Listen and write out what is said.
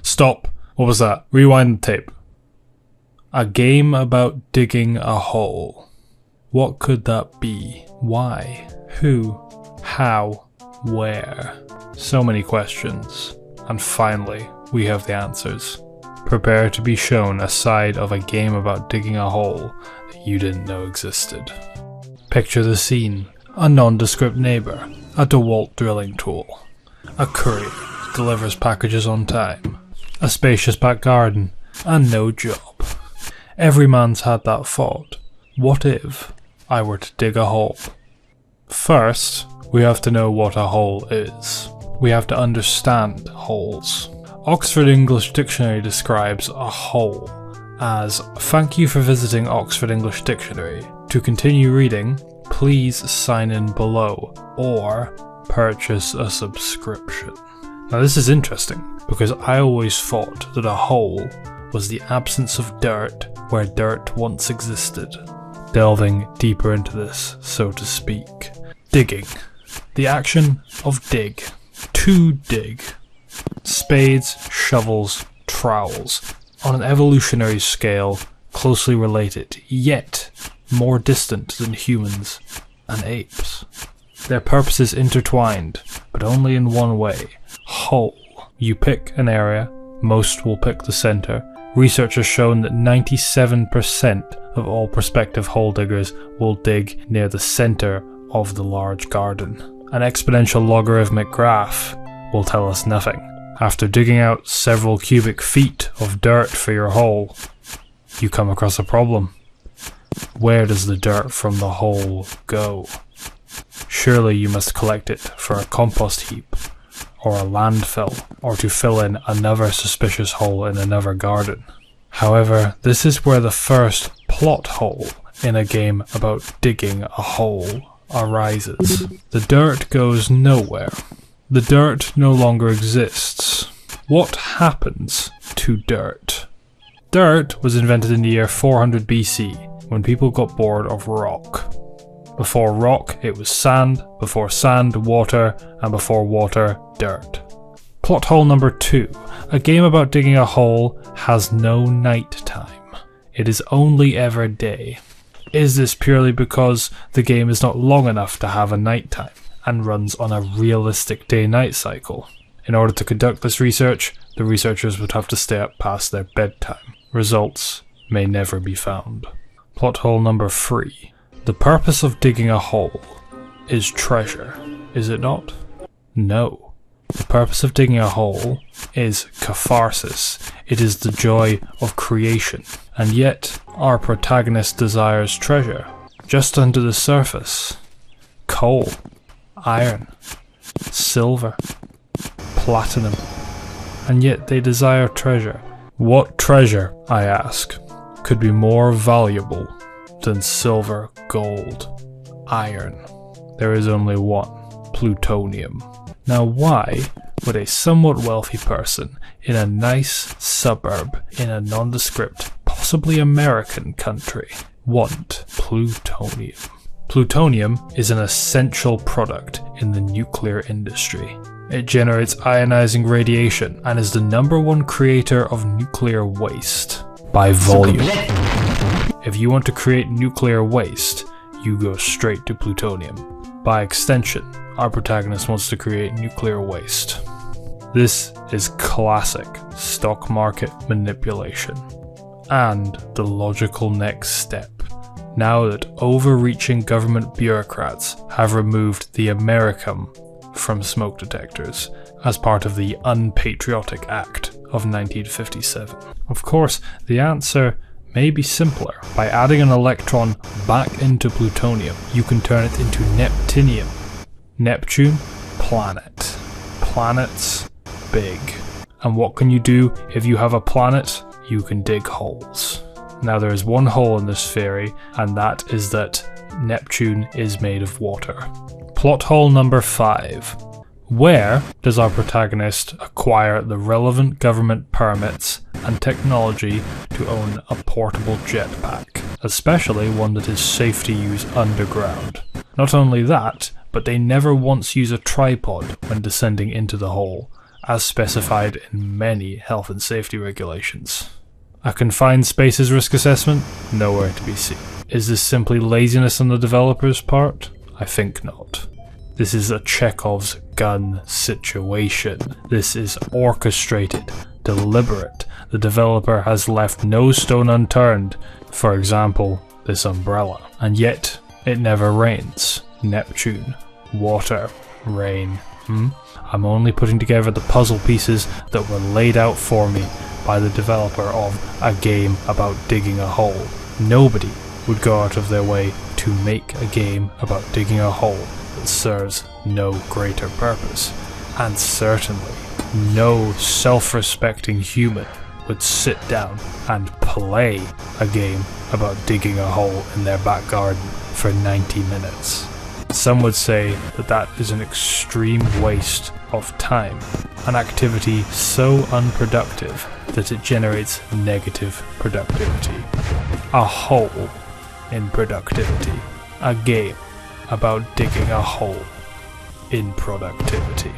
Stop. What was that? Rewind the tape. A game about digging a hole. What could that be? Why? Who? How? Where? So many questions. And finally, we have the answers. Prepare to be shown a side of a game about digging a hole that you didn't know existed. Picture the scene. A nondescript neighbour, a DeWalt drilling tool. A courier delivers packages on time. A spacious back garden, and no job. Every man's had that thought. What if I were to dig a hole? First, we have to know what a hole is. We have to understand holes. Oxford English Dictionary describes a hole as, "Thank you for visiting Oxford English Dictionary. To continue reading, please sign in below or purchase a subscription." Now this is interesting because I always thought that a hole was the absence of dirt where dirt once existed. Delving deeper into this, so to speak. Digging. The action of dig. To dig. Spades, shovels, trowels. On an evolutionary scale, closely related, yet more distant than humans and apes. Their purposes intertwined, but only in one way. Hole. You pick an area, most will pick the center. Research has shown that 97% of all prospective hole diggers will dig near the center of the large garden. An exponential logarithmic graph will tell us nothing. After digging out several cubic feet of dirt for your hole, you come across a problem. Where does the dirt from the hole go? Surely you must collect it for a compost heap, or a landfill, or to fill in another suspicious hole in another garden. However, this is where the first plot hole in a game about digging a hole arises. The dirt goes nowhere. The dirt no longer exists. What happens to dirt? Dirt was invented in the year 400 BC, when people got bored of rock. Before rock, it was sand, before sand, water, and before water, dirt. Plot hole number 2. A game about digging a hole has no night time. It is only ever day. Is this purely because the game is not long enough to have a night time and runs on a realistic day-night cycle? In order to conduct this research, the researchers would have to stay up past their bedtime. Results may never be found. Plot hole number 3. The purpose of digging a hole is treasure, is it not? No. The purpose of digging a hole is catharsis. It is the joy of creation. And yet, our protagonist desires treasure. Just under the surface. Coal, iron, silver, platinum. And yet they desire treasure. What treasure, I ask, could be more valuable than silver, gold, iron? There is only one: plutonium. Now why would a somewhat wealthy person in a nice suburb in a nondescript, possibly American country want plutonium? Plutonium is an essential product in the nuclear industry. It generates ionizing radiation and is the #1 creator of nuclear waste by volume. If you want to create nuclear waste, you go straight to plutonium. By extension, our protagonist wants to create nuclear waste. This is classic stock market manipulation. And the logical next step, now that overreaching government bureaucrats have removed the Americum from smoke detectors as part of the Unpatriotic Act of 1957. Of course, the answer may be simpler. By adding an electron back into plutonium, you can turn it into neptunium. Neptune, planet. Planets, big. And what can you do if you have a planet? You can dig holes. Now there is one hole in this theory, and that is that Neptune is made of water. Plot hole number 5. Where does our protagonist acquire the relevant government permits and technology to own a portable jetpack, especially one that is safe to use underground? Not only that, but they never once use a tripod when descending into the hole, as specified in many health and safety regulations. A confined spaces risk assessment? Nowhere to be seen. Is this simply laziness on the developer's part? I think not. This is a Chekhov's gun situation. This is orchestrated, deliberate. The developer has left no stone unturned. For example, this umbrella. And yet, it never rains. Neptune. Water. Rain. I'm only putting together the puzzle pieces that were laid out for me by the developer of a game about digging a hole. Nobody would go out of their way to make a game about digging a hole that serves no greater purpose. And certainly, no self-respecting human would sit down and play a game about digging a hole in their back garden for 90 minutes. Some would say that that is an extreme waste of time, an activity so unproductive that it generates negative productivity. A hole in productivity. A game about digging a hole in productivity.